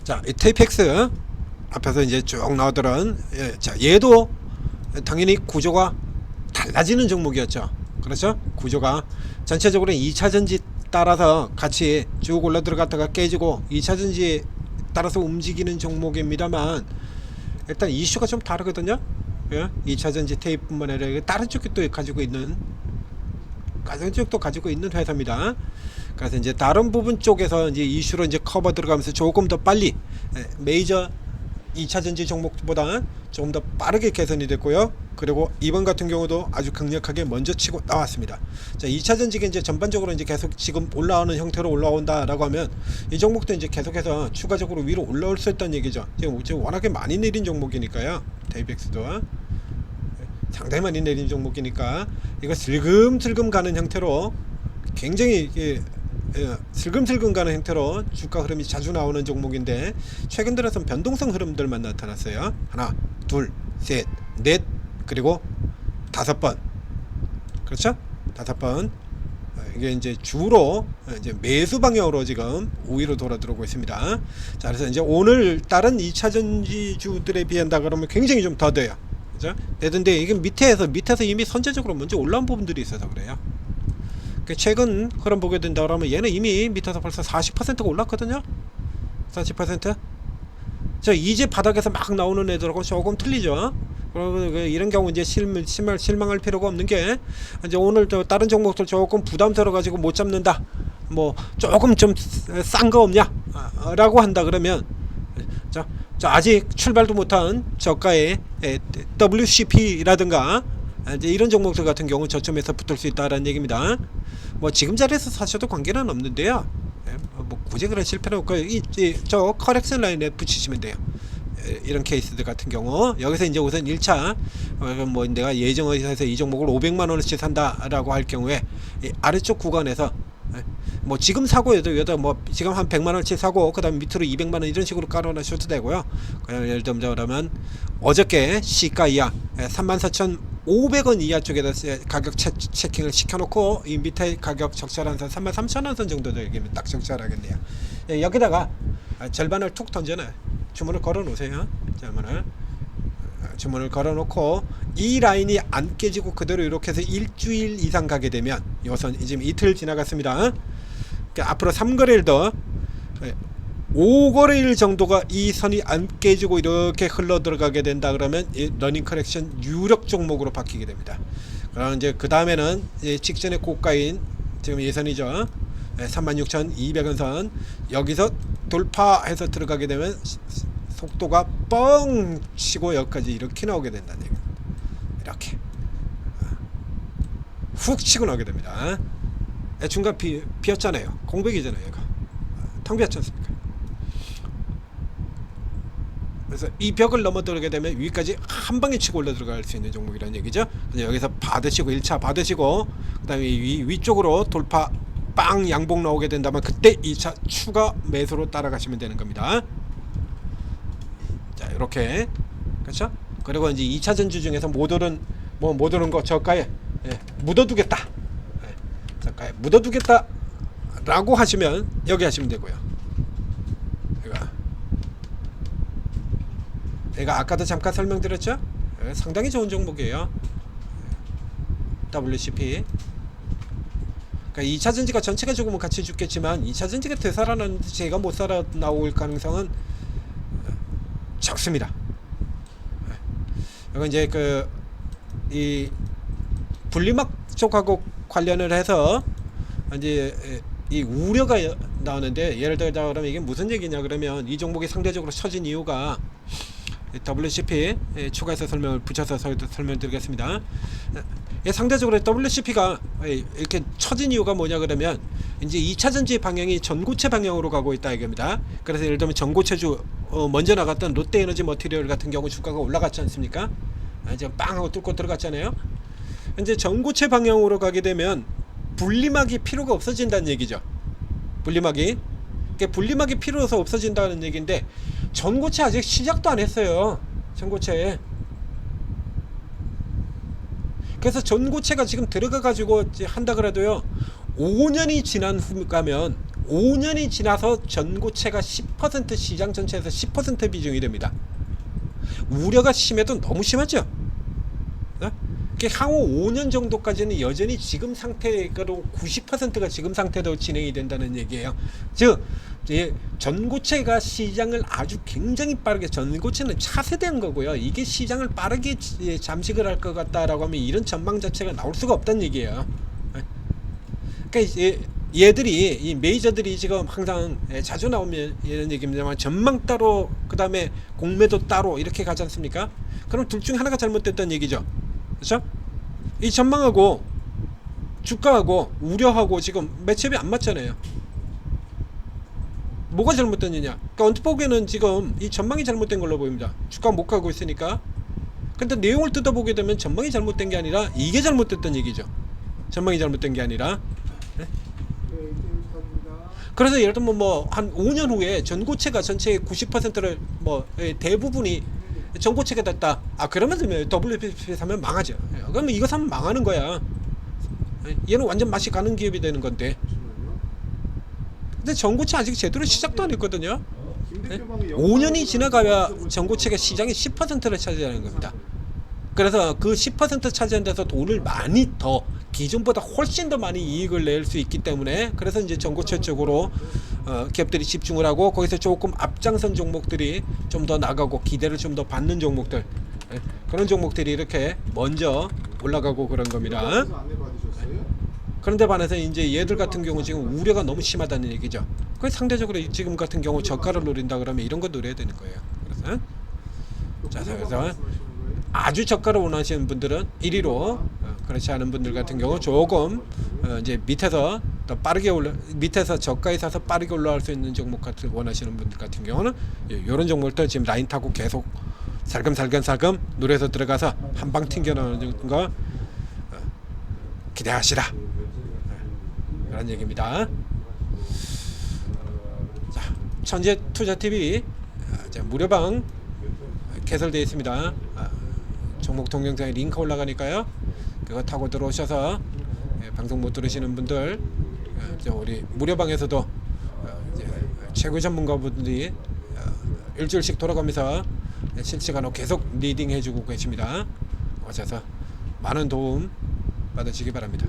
자, 이 테이펙스 앞에서 이제 쭉 나오더런 자, 얘도 당연히 구조가 달라지는 종목이었죠. 그렇죠? 구조가 전체적으로 2차전지 따라서 같이 쭉 올라 들어갔다가 깨지고 2차전지에 따라서 움직이는 종목입니다만 일단 이슈가 좀 다르거든요. 2차전지 테이프뿐만 아니라 다른 쪽도 가지고 있는 회사입니다. 그래서 이제 다른 부분 쪽에서 이제 이슈로 이제 커버 들어가면서 조금 더 빨리 메이저 2차전지 종목보다 조금 더 빠르게 개선이 됐고요. 그리고 이번 같은 경우도 아주 강력하게 먼저 치고 나왔습니다. 자, 2차전지가 이제 전반적으로 이제 계속 지금 올라오는 형태로 올라온다라고 하면 이 종목도 이제 계속해서 추가적으로 위로 올라올 수 있다는 얘기죠. 지금 워낙에 많이 내린 종목이니까요. 데이백스도 상당히 많이 내린 종목이니까 이거 슬금슬금 가는 형태로 굉장히 슬금슬금 가는 형태로 주가 흐름이 자주 나오는 종목인데 최근 들어선 변동성 흐름들만 나타났어요. 하나, 둘, 셋, 넷, 그리고 5번. 그렇죠? 5번. 이게 이제 주로 이제 매수 방향으로 지금 우위로 돌아 들어오고 있습니다. 자, 그래서 이제 오늘 다른 2차전지주들에 비한다 그러면 굉장히 좀 더뎌요. 그죠? 근데 이게 밑에서 이미 선제적으로 먼저 올라온 부분들이 있어서 그래요. 최근 흐름 보게 된다 그러면 얘는 이미 밑에서 벌써 40%가 올랐거든요. 40%. 저 이제 바닥에서 막 나오는 애들하고 조금 틀리죠. 그리고 이런 경우 이제 실망할 필요가 없는 게 이제 오늘 또 다른 종목들 조금 부담스러워 가지고 못 잡는다. 뭐 조금 좀 싼 거 없냐? 라고 한다 그러면 자 아직 출발도 못한 저가의 WCP라든가 이제 이런 종목들 같은 경우 저점에서 붙을 수 있다라는 얘기입니다. 뭐 지금 자리에서 사셔도 관계는 없는데요. 뭐 굳이 그런 실패는 없고 저 커렉션 라인에 붙이시면 돼요. 이런 케이스들 같은 경우 여기서 이제 우선 1차 뭐 내가 예정에서 이 종목을 500만원어치 산다라고 할 경우에 이 아래쪽 구간에서 뭐 지금 사고 여도 뭐 지금 한 100만원어치 사고 그 다음 밑으로 200만원 이런 식으로 깔아놔셔도 되고요. 그냥 예를 들면 그러면 어저께 시가 이하 34,500원 이하 쪽에다 가격 체킹을 시켜놓고 이 밑에 가격 적절한 선 33,000원 선 정도 되면 딱 적절하겠네요. 여기다가 절반을 툭 던져놔요. 주문을 걸어 놓으세요. 주문을 걸어 놓고 이 라인이 안 깨지고 그대로 이렇게 해서 일주일 이상 가게 되면 요선 지금 이틀 지나갔습니다. 그러니까 앞으로 3거래일 더 5거래일 정도가 이 선이 안 깨지고 이렇게 흘러 들어가게 된다 그러면 이 러닝 커렉션 유력 종목으로 바뀌게 됩니다. 그럼 이제 그 다음에는 직전의 고가인 지금 예선이죠. 36,200원 선 여기서 돌파해서 들어가게 되면 속도가 뻥 치고 여기까지 이렇게 나오게 된다는 얘기입니다. 이렇게 훅 치고 나오게 됩니다. 중간 비었잖아요. 공백이잖아요. 이거 텅 비었지 않습니까? 그래서 이 벽을 넘어들게 되면 위까지 한 방에 치고 올라 들어갈 수 있는 종목이라는 얘기죠. 여기서 받으시고 1차 받으시고 그 다음에 위쪽으로 돌파 빵 양봉 나오게 된다면 그때 2차 추가 매수로 따라가시면 되는 겁니다. 자, 이렇게 그렇죠? 그리고 이제 2차 전주 중에서 못 오른 거 저가에 묻어두겠다. 저가에 묻어두겠다 라고 하시면 여기 하시면 되고요. 제가 아까도 잠깐 설명드렸죠? 상당히 좋은 종목이에요. WCP. 그러니까 2차전지가 전체가 조금은 같이 죽겠지만 2차전지가 되살아나는데 제가 못 살아나올 가능성은 적습니다. 이건 이제 이 분리막 쪽하고 관련을 해서 이제 이 우려가 나오는데 예를 들어 그러면 이게 무슨 얘기냐 그러면 이 종목이 상대적으로 처진 이유가 WCP 추가해서 설명을 붙여서 설명드리겠습니다. 상대적으로 WCP가 이렇게 처진 이유가 뭐냐 그러면 이제 2차전지 방향이 전고체 방향으로 가고 있다 이겁니다. 그래서 예를 들면 전고체주 먼저 나갔던 롯데에너지 머티리얼 같은 경우 주가가 올라갔지 않습니까? 이제 빵 하고 뚫고 들어갔잖아요. 이제 전고체 방향으로 가게 되면 분리막이 필요가 없어진다는 얘기죠. 분리막이 필요해서 없어진다는 얘기인데 전고체 아직 시작도 안 했어요. 전고체. 그래서 전고체가 지금 들어가 가지고 한다 그래도요 5년이 지난 후 가면 5년이 지나서 전고체가 10% 시장 전체에서 10% 비중이 됩니다. 우려가 심해도 너무 심하죠. 향후 5년 정도까지는 여전히 지금 상태로 90%가 지금 상태로 진행이 된다는 얘기예요. 즉 전고체가 시장을 아주 굉장히 빠르게, 전고체는 차세대인 거고요. 이게 시장을 빠르게 잠식을 할 것 같다라고 하면 이런 전망 자체가 나올 수가 없다는 얘기예요. 그러니까 얘들이, 이 메이저들이 지금 항상 자주 나오면 이런 얘기입니다만, 전망 따로 그 다음에 공매도 따로 이렇게 가지 않습니까? 그럼 둘 중 하나가 잘못됐다는 얘기죠. 그렇죠? 이 전망하고 주가하고 우려하고 지금 매치업이 안 맞잖아요. 뭐가 잘못됐느냐? 그러니까 언뜻 보기에는 지금 이 전망이 잘못된 걸로 보입니다. 주가가 못 가고 있으니까. 근데 내용을 뜯어보게 되면 전망이 잘못된 게 아니라 이게 잘못됐던 얘기죠. 전망이 잘못된 게 아니라. 네? 그래서 예를 들면 뭐 한 5년 후에 전고체가 전체의 90%를 뭐 대부분이 전고체가 됐다. 그러면 WPP 사면 망하죠. 그러면 이거 사면 망하는 거야. 얘는 완전 맛이 가는 기업이 되는 건데. 근데 전고체 아직 제대로 시작도 안 했거든요. 5년이 지나가야 전고체가 시장의 10%를 차지하는 겁니다. 그래서 그 10% 차지한 데서 돈을 많이 더, 기존보다 훨씬 더 많이 이익을 낼 수 있기 때문에, 그래서 이제 전고체 쪽으로 기업들이 집중을 하고, 거기서 조금 앞장선 종목들이 좀 더 나가고 기대를 좀 더 받는 종목들, 그런 종목들이 이렇게 먼저 올라가고 그런 겁니다. 그런데 반해서 이제 얘들 같은 경우 지금 우려가 너무 심하다는 얘기죠. 그 상대적으로 지금 같은 경우 저가를 노린다 그러면 이런 거 노려야 되는 거예요. 그래서 아주 저가를 원하시는 분들은 1위로, 그렇지 않은 분들 같은 경우 조금 이제 밑에서 더 빠르게 밑에서 저가에 사서 빠르게 올라갈 수 있는 종목 같은 원하시는 분들 같은 경우는 이런 종목들 지금 라인 타고 계속 살금살금 노려서 들어가서 한방 튕겨 나오는 거 기대하시라, 그런 얘기입니다. 자, 천재투자TV 무료방 개설되어 있습니다. 종목 동영상에 링크 올라가니까요, 그거 타고 들어오셔서 방송 못 들으시는 분들, 우리 무료방에서도 최고 전문가분들이 일주일씩 돌아가면서 실시간으로 계속 리딩 해주고 계십니다. 오셔서 많은 도움 받으시기 바랍니다.